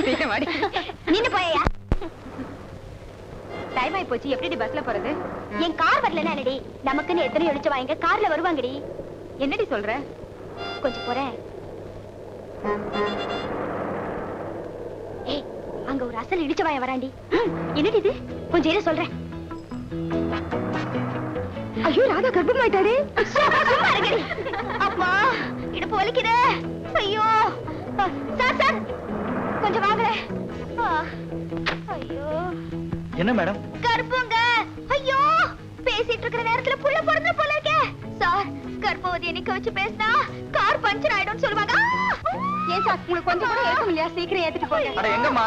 சீக்கிரம் வாடி. நின்னு போயா. டைம் ஆயி போச்சு. எப்படி பஸ்ல போறது? என் கார் வரலன்னா என்னடி? நமக்குன்னு எத்தனை எழுச்சு வாங்க கார்ல வருவாங்கடி. என்னடி சொல்ற? கொஞ்சம் போறேன். ஏய், அங்க ஒரு அசல் இடிச்ச வாய வராண்டி. என்னடி இது? கொஞ்சம் இரு சொல்றேன். ஐயோ ராதா கர்ப்பமாயிட்டாரு. சும்மா இருக்கடி. அம்மா இடுப்பு வலிக்குதே. ஐயோ சார் சார் கொஞ்சம் வாங்க. ஐயோ என்ன மேடம்? கர்ப்பங்க. ஐயோ பேசிட்டு இருக்கிற நேரத்துல புள்ள பிறந்த போல இருக்கே. சார் கர்ப்பவதியை நிக்க வச்சு பேசினா கார் பஞ்சர் ஆயிடும்னு சொல்லுவாங்க. ஏன் சார் உங்களுக்கு கொஞ்சம் கூட ஏற்கும் இல்லையா? சீக்கிரம் ஏத்துட்டு போங்க. அட எங்கம்மா?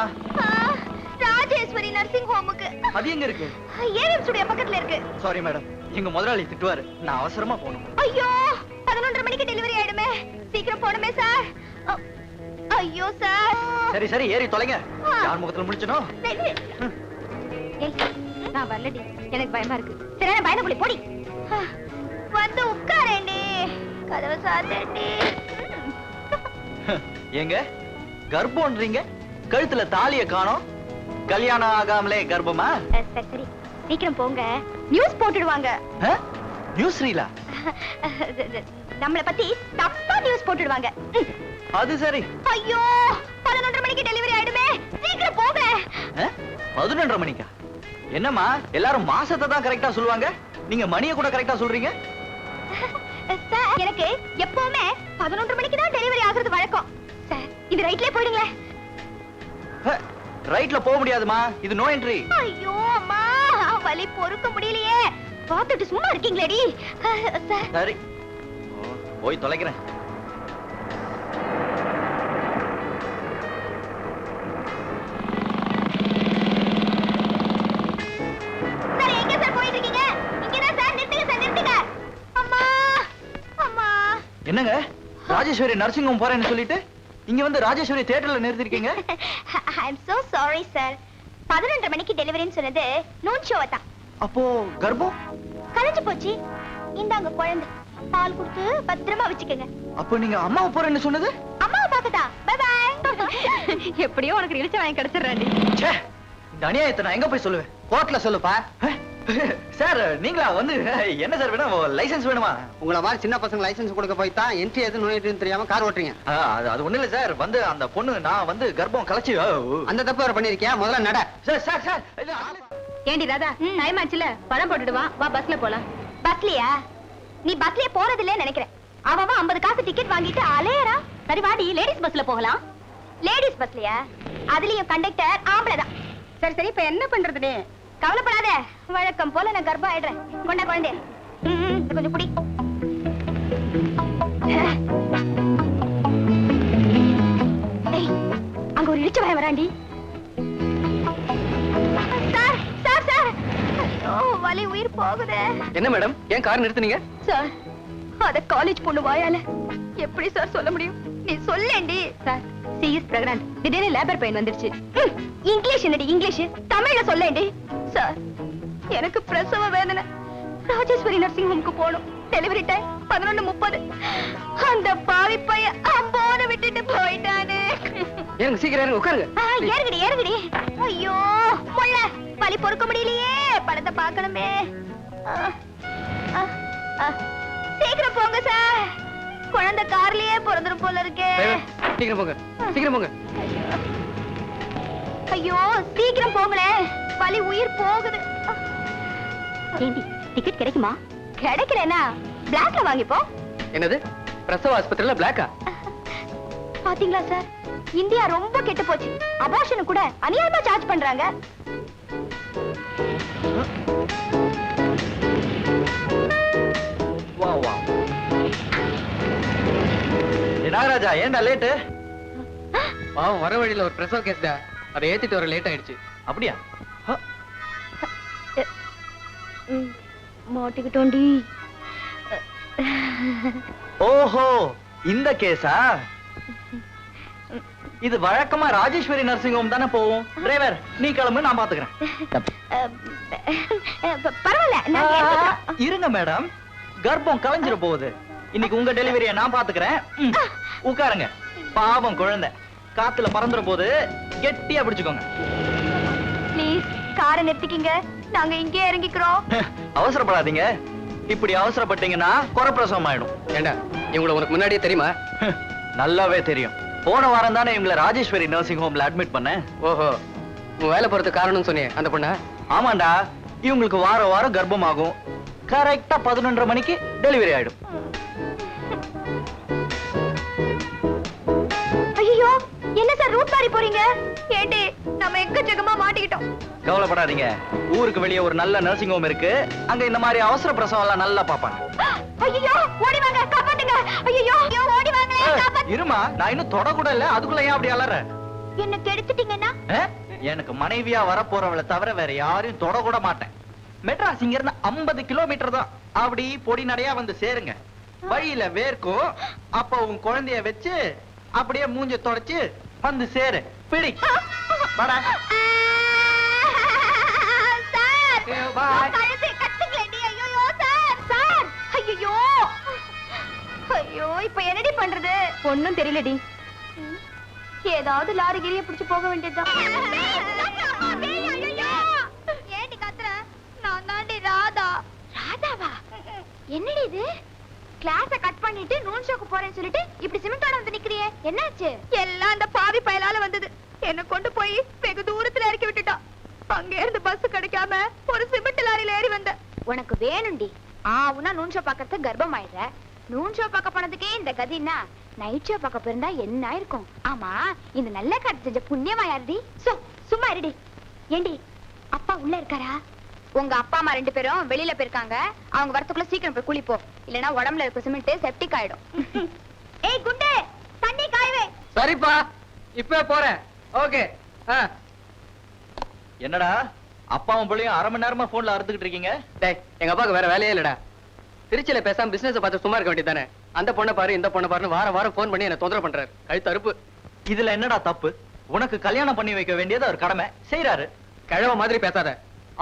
ராஜேஸ்வரி நர்சிங் ஹோமுக்கு. அது எங்க இருக்கு? ஏஎம் ஸ்டுடியோ பக்கத்துல இருக்கு. சாரி மேடம், எங்க முதலாளி திட்டுவாரு. நான் அவசரமா போகணும். ஐயோ 11:30 மணிக்கு டெலிவரி ஆயிடுமே. சீக்கிரம் போணுமே சார். ஐயோ சார். சரி சரி ஏறி தொலைங்க. யார் முகத்துல முடிச்சனும்? நான் வரலடி, எனக்கு பயமா இருக்கு. சரி நான் பயணம் போடி. வந்து உட்காரேண்டி. கதவை சாத்தேண்டி. ஏங்க கர்ப்பம்ன்றீங்க, கழுத்துல தாலிய காணோம். கல்யாணம் ஆகாமலே கர்ப்பமா? சரி சரி சீக்கிரம் போங்க. நியூஸ் போட்டுடுவாங்க. நியூஸ் ரீலா? நம்மளை பத்தி தப்பா நியூஸ் போட்டுடுவாங்க. அது சரி. ஐயோ 11:30 மணிக்கு டெலிவரி ஆயிடுமே. சீக்கிரம் போங்க. 11:30 மணிக்கா? என்னம்மா எல்லாரும் மாசத்தை தான் கரெக்டா சொல்லுவாங்க, நீங்க மணியை கூட கரெக்டா சொல்றீங்க. சார் எனக்கு எப்பவுமே 11:30 மணிக்கு தான் டெலிவரி ஆகுறது வழக்கம். சார் இது ரைட்லயே போயிடுங்களே. ரைட்ல போக முடியாதுமா, இது நோ என்ட்ரி. ஐயோ அம்மா வலி பொறுக்க முடியலையே. பார்த்துட்டு சும்மா இருக்கீங்களேடி. சார் சரி போய் தொலைக்கிறேன். சார் எங்க சார் போயிட்டு இருக்கீங்க? இங்கதான் சார். நிறுத்துங்க சார் நிறுத்துங்க. அம்மா அம்மா. என்னங்க ராஜேஸ்வரி நர்சிங் ஹோம் போறேன்னு சொல்லிட்டு இங்க வந்து ராஜேஸ்வரி தியேட்டர்ல நிறுத்திருக்கீங்க? ஐ அம் சோ சாரி சார். 11:30 மணிக்கு டெலிவரின்னு சொன்னது நூன் ஷோ தான். அப்போ கர்ப்பம் கலைஞ்சு போச்சு. இந்தாங்க குழந்தை, பால் கொடுத்து பத்திரமா வச்சுக்கோங்க. அப்போ நீங்க அம்மாவை போறேன்னு சொன்னது? அம்மாவை பார்க்கதா. By by. எப்படியோ உனக்கு இழுச்ச வாங்கி கிடைச்சிடுறாண்டி. ச்சே, இந்த அநியாயத்தை நான் எங்க போய் சொல்லுவேன்? கோர்ட்ல சொல்லுப்பா. சார் நீங்களா வந்து என்ன சார் வேணும்? லைசென்ஸ் வேணுமா? உங்களை மாதிரி சின்ன பசங்க லைசென்ஸ் கொடுக்க போய் தான் என்ட்ரி எது நோய் தெரியாம கார் ஓட்டுறீங்க. அது ஒண்ணு இல்ல சார், வந்து அந்த பொண்ணு நான் வந்து கர்ப்பம் கலைச்சு அந்த தப்பு வேற பண்ணிருக்கியா? முதல்ல நட. சார் சார் சார் ஏண்டி ராதா, டைம் ஆச்சுல, பழம் போட்டுடுவா. வா பஸ்ல போலாம். பஸ்லியா? நீ பஸ்லயே போறது இல்லன்னு நினைக்கிறேன். அவன் 50 காசு டிக்கெட் வாங்கிட்டு அலையறா. சரி வாடி, லேடிஸ் பஸ்ல போகலாம். லேடிஸ் பஸ்லயா? அதுலயும் கண்டக்டர் ஆம்பளை தான். சரி சரி இப்ப என்ன பண்றதுனே? கவலைப்படாத, வழக்கம் போல நான் கர்ப்பம் ஆயிடுறேன். கொண்டா குழந்தை. கொஞ்சம் குடி. அங்க ஒரு இடிச்ச வாய வராண்டி. சார் சார் சார், ஐயோ வலி உயிர் போகுதே. என்ன மேடம், ஏன் கார் நிறுத்துனீங்க? சார் அத காலேஜ் பொண்ணு வாயால எப்படி சார் சொல்ல முடியும்? நீ சொல்லேண்டி. Sir she is pregnant. திடீர்னு லேபர் பெயின் வந்துருச்சு. இங்கிலீஷ் என்னடி இங்கிலீஷ்? தமிழ்ல சொல்லேண்டி. சார் எனக்கு பிரசவ வேதனை. ராஜேஸ்வரி நர்சிங் ஹோம்க்கு போகணும். Delivery time 11:30. அந்த பாவி பையன் அம்போன விட்டுட்டு போயிட்டானே. எனக்கு சீக்கிரம் உட்காருங்க. ஏறுங்கடி ஏறுங்கடி. ஐயோ முள்ள வலி பொறுக்க முடியலையே. படத்தை பார்க்கணுமே. சீக்கிரம் போங்க சார். குழந்தை கார்லயே பிறந்துரும் போல இருக்கே. சீக்கிரம் போங்க சீக்கிரம் போங்க. ஐயோ சீக்கிரம் போங்களே, வலி உயிர் போகுது. ஏண்டி டிக்கெட் கிடைக்குமா? கிடைக்கலனா பிளாக்ல வாங்கிப்போம். என்னது பிரசவ ஆஸ்பத்திரியில பிளாக்கா? பாத்தீங்களா சார், இந்தியா ரொம்ப கெட்டு போச்சு. அபார்ஷன் கூட அநியாயமா சார்ஜ் பண்றாங்க. வா வா. நாகராஜா ஏன்டா லேட்டு? பாவம் வர வழியில ஒரு பிரசவ கேஸ்டா, அதை ஏத்திட்டு வர லேட் ஆயிடுச்சு. அப்படியா? மாட்டிக்கிட்டோண்டி. ஓஹோ இந்த கேஸா? இது வழக்கமா ராஜேஸ்வரி நர்சிங் ஹோம் தானே போவோம். டிரைவர் நீ கிளம்பு, நான் பாத்துக்கிறேன். பரவாயில்ல நான் ஏத்துக்கிறேன். இருங்க மேடம், கர்ப்பம் கலைஞ்சிட போகுது. இன்னைக்கு உங்க டெலிவரியை நான் பாத்துக்கிறேன். உட்காருங்க. பாவம் குழந்தை காத்துல பறந்துற போது கெட்டியா பிடிச்சுக்கோங்க. ப்ளீஸ் காரை நிறுத்திக்கிங்க, நாங்க இங்கே இறங்கிக்கிறோம். அவசரப்படாதீங்க. இப்படி அவசரப்பட்டீங்கன்னா குறப்பிரசவம் ஆயிடும். ஏண்டா இவங்களை உனக்கு முன்னாடியே தெரியுமா? நல்லாவே தெரியும். போன வாரம் தானே இவங்களை ராஜேஸ்வரி நர்சிங் ஹோம்ல அட்மிட் பண்ணேன். ஓஹோ, உன் வேலை போறதுக்கு காரணம்னு சொன்னியே அந்த பொண்ணா? ஆமாண்டா, இவங்களுக்கு வாரம் வாரம் கர்ப்பமாகும். கரெக்டா 11:30 மணிக்கு டெலிவரி ஆயிடும். ஐயோ, என்ன சார் ரூட் மாறி போறீங்க? ஏண்டி நம்ம எக்கச்சக்கமா மாட்டிக்கிட்டோம். கவலைப்படாதீங்க, ஊருக்கு வெளியே ஒரு நல்ல நர்சிங் ஹோம் இருக்கு. அங்க இந்த மாதிரி அவசர பிரசவம் எல்லாம் நல்லா பாப்பாங்க. ஐயோ, ஓடி வாங்க, காப்பாத்துங்க. ஐயோ, ஓடி வாங்க, காப்பாத்து. இருமா, நான் இன்னும் தொட கூட இல்ல, அதுக்குள்ள ஏன் அப்படி அலற? என்ன கெடுத்துட்டீங்கன்னா? எனக்கு மனைவியா வரப்போறவளை தவிர வேற யாரையும் தொட கூட மாட்டேன். மெட்ராஸ் இங்க இருந்து 50 கிலோமீட்டர் தான். அப்படி பொடி நடையா வந்து சேருங்க. வழியில வேர்க்கும். அப்ப உன் குழந்தைய வச்சு அப்படியே மூஞ்ச தொடச்சு வந்து சேரு. பிடி வாடா. Sir, Bye. கழுத்தை கட்டுங்களேடி. ஐயோ சார், சார். ஐயோ, ஐயோ, இப்ப என்னடி பண்றது? ஒண்ணும் தெரியலடி. ஏதாவது லாரி கிரிய பிடிச்சு போக வேண்டியதுதான். ஏண்டி கத்துற? நான் தாண்டி ராதா. ராதாவா? என்னடி இது? கிளாஸ கட் பண்ணிட்டு நூன் ஷோக்கு போறேன்னு சொல்லிட்டு இப்படி சிமெண்டோட வந்து நிக்கிறியே, என்னாச்சு? எல்லாம் அந்த பாவி பயலால வந்தது. என்ன கொண்டு போய் வெகு தூரத்துல இறக்கி விட்டுட்டான். அங்க இருந்து பஸ் கிடைக்காம ஒரு சிமெண்ட் லாரியில ஏறி வந்த. உனக்கு வேணும்டி. உன்னா நூன் ஷோ பாக்கறது கர்ப்பம் ஆயிடுற. நூன் ஷோ பார்க்க போனதுக்கே இந்த கதின்னா நைட் ஷோ பார்க்க போயிருந்தா என்ன இருக்கும்? ஆமா, இந்த நல்ல காட்டு செஞ்ச புண்ணியமா யாருடி? சும்மா இருடி. ஏண்டி, அப்பா உள்ள இருக்காரா? உங்க அப்பா அம்மா 2 பேரும் வெளியில போயிருக்காங்க. அவங்க வரத்துக்குள்ள சீக்கிரம் போய் குளிப்போ, இல்லனா உடம்புல இருக்க சிமெண்ட் செப்டிக் ஆயிடும். ஏய் குண்டே, தண்ணி காயவே. சரிப்பா, இப்ப போறேன். ஓகே. என்னடா அப்பாவும் பிள்ளையும் 1/2 மணி நேரமா போன்ல அறுத்துக்கிட்டு இருக்கீங்க? டேய், எங்க அப்பாவுக்கு வேற வேலையே இல்லடா. திருச்சியில பேசாம பிசினஸ் பார்த்து சும்மா இருக்க வேண்டியதானே. அந்த பொண்ணை பாரு இந்த பொண்ணை பாருன்னு வாரம் வாரம் போன் பண்ணி என்ன தொந்தரவு பண்றாரு. கழுத்து அறுப்பு. இதுல என்னடா தப்பு? உனக்கு கல்யாணம் பண்ணி வைக்க வேண்டியது அவர் கடமை, செய்யறாரு. கிழவ மாதிரி பேசாத.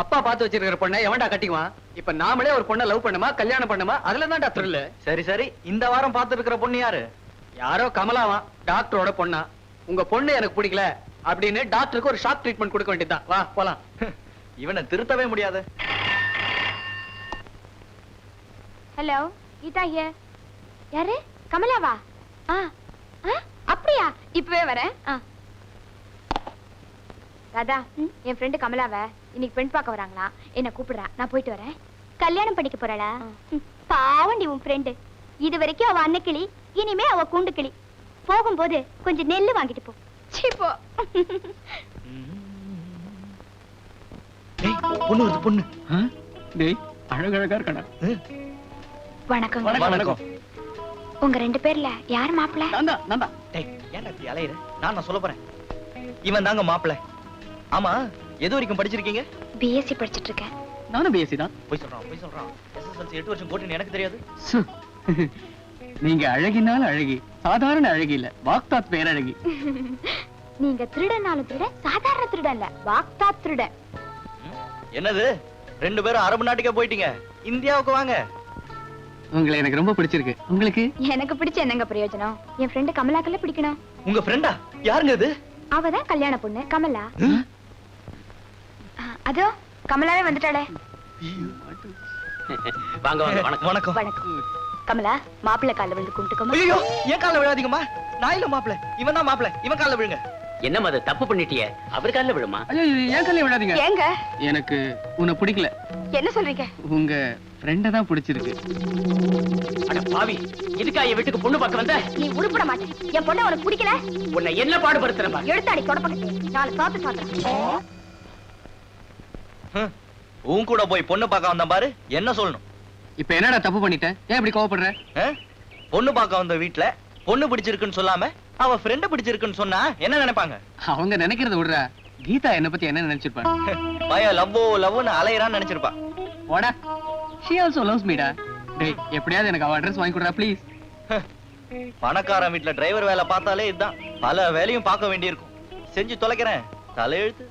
அப்பா பார்த்து வச்சிருக்கிற பொண்ணை எவன்டா கட்டிக்குவான்? இப்ப நாமளே ஒரு பொண்ணை லவ் பண்ணுமா, கல்யாணம் பண்ணுமா, அதுல தான்டா த்ரில். சரி சரி, இந்த வாரம் பார்த்து இருக்கிற பொண்ணு யாரு? யாரோ கமலாவா, டாக்டரோட பொண்ணா. உங்க பொண்ணு எனக்கு பிடிக்கல அப்படின்னு டாக்டருக்கு ஒரு ஷாக் ட்ரீட்மெண்ட் கொடுக்க வேண்டியதுதான். வா போலாம். இவனை திருத்தவே முடியாது. Hello, Geetha here. யாரு? கமலாவா? அப்படியா? இப்பவே வரேன். ராதா, என் ஃப்ரெண்டு கமலாவ இன்னைக்கு பெண் பார்க்க வராங்களா, என்ன கூப்பிடுறா. நான் போயிட்டு வரேன். கல்யாணம் பண்ணிக்க போறாளா? பாவண்டி உன் ஃப்ரெண்டு. இது வரைக்கும் அவ அன்னைக்கிளி, இனிமே அவ கூண்டு கிளி. போகும்போது கொஞ்சம் நெல்லு வாங்கிட்டு போ. போ. பொண்ணு வருது, பொண்ணு. டேய், அழகழகா இருக்கடா. வணக்கம். வணக்கம். உங்க 2 பேர்ல யார் மாப்பிள்ள? நான்தான். டேய், ஏன்டா இப்படி அலையுற? நான் சொல்ல போறேன். இவன் தாங்க மாப்பிள்ளை. ஆமா, எது வரைக்கும் படிச்சிருக்கீங்க? பிஎஸ்சி படிச்சிட்டு இருக்கேன். நானும் பிஎஸ்சி தான். போய் சொல்றான். எஸ்எஸ்எல்சி 8 வருஷம் போட்டுன்னு எனக்கு தெரியாது. நீங்க அழகினால அழகி, சாதாரண அழகி இல்ல, வாக்தாத் பேரழகி. நீங்க திருடனாலும் திருடன், சாதாரண திருடன் இல்ல, வாக்தாத் திருடன். என்னது 2 பேரும் அரபு நாட்டுக்கே போயிட்டீங்க? இந்தியாவுக்கு வாங்க. உங்களை எனக்கு ரொம்ப பிடிச்சிருக்கு. உங்களுக்கு? எனக்கு பிடிச்ச என்னங்க பிரயோஜனம்? என் ஃப்ரெண்டு கமலாக்கல்ல பிடிக்கணும். உங்க ஃப்ரெண்டா? யாருங்க அது? அவதான் கல்யாண பொண்ணு கமலா. அதோ கமலாவே வந்துட்டாளே. வாங்க வாங்க. வணக்கம். வணக்கம். வணக்கம். கமலா, மாப்பிள்ளை கால்ல விழுந்து கும்பிட்டுக்கோமா. ஐயோ, ஏன் கால்ல விழாதீங்கம்மா. நான் இல்ல மாப்பிள்ளை, இவன் தான் மாப்பிள்ளை. இவன் கால்ல விழுங்க. என்னம்மா அது தப்பு பண்ணிட்டியே? அவர் கால்ல விழுமா? ஐயோ, ஏன் கல்யாணம் விடாதீங்க. ஏங்க எனக்கு உன்னை பிடிக்கல. என்ன சொல்றீங்க? உங்க ஃப்ரெண்ட தான் பிடிச்சிருக்கு. அட பாவி, இதுக்கா என் வீட்டுக்கு பொண்ணு பார்க்க வந்த? நீ உருப்பட மாட்டே. என் பொண்ணை உனக்கு பிடிக்கல? உன்னை என்ன பாடுபடுத்துறமா? எடுத்தாடி தொடப்பக்கட்டே. 4 சாத்து சாத்துறேன். உன் கூட போய் பொண்ணு பார்க்க வந்தேன் பாரு, என்ன சொல்லணும்? இப்ப என்னடா தப்பு பண்ணிட்டேன்? ஏன் இப்படி கோவப்படுற? பொண்ணு பார்க்க வந்த வீட்டுல பொண்ணு பிடிச்சிருக்குன்னு சொல்லாம அவ ஃப்ரெண்ட் பிடிச்சிருக்குன்னு சொன்னா என்ன நினைப்பாங்க? அவங்க நினைக்கிறத விடுறா. கீதா என்ன பத்தி என்ன நினைச்சிருப்பாங்க? பய லவ்னு அலையறான்னு நினைச்சிருப்பா. போடா. she also loves me டா. டேய், எப்படியாவது எனக்கு அவ அட்ரஸ் வாங்கி கொடுடா ப்ளீஸ். பணக்காரன் வீட்டுல டிரைவர் வேலை பார்த்தாலே இதுதான். பல வேலையும் பார்க்க வேண்டியிருக்கும். செஞ்சு தொலைக்கிறேன். தலையெழுத்து.